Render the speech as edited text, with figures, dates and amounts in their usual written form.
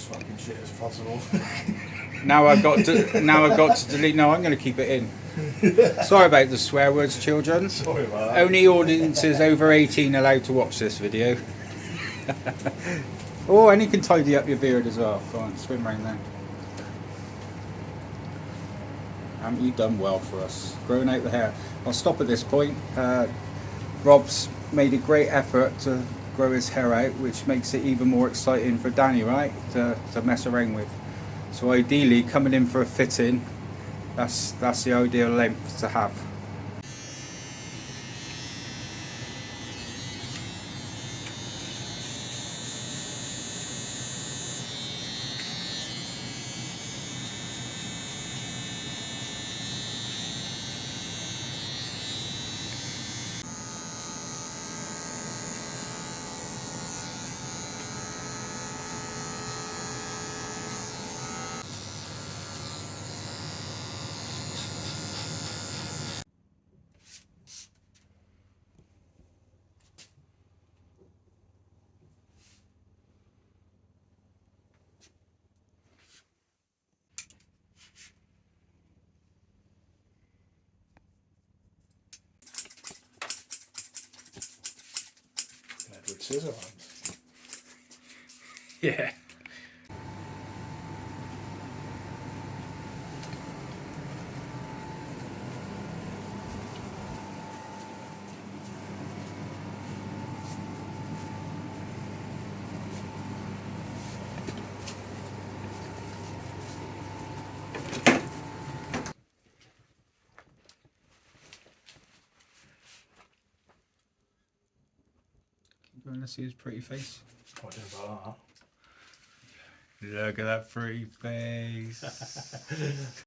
as fucking shit as possible. Now I've got to delete. No, I'm going to keep it in. Sorry about the swear words, children. Sorry about that. Only audiences over 18 allowed to watch this video. Oh, and you can tidy up your beard as well. Go on, swim round there. Haven't you done well for us? Growing out the hair. I'll stop at this point. Rob's made a great effort to grow his hair out, which makes it even more exciting for Danny, right? To mess around with. So ideally, coming in for a fitting, that's the ideal length to have. Edward Scissorhands. Yeah. You want to see his pretty face? What do you think about Look at that pretty face. that?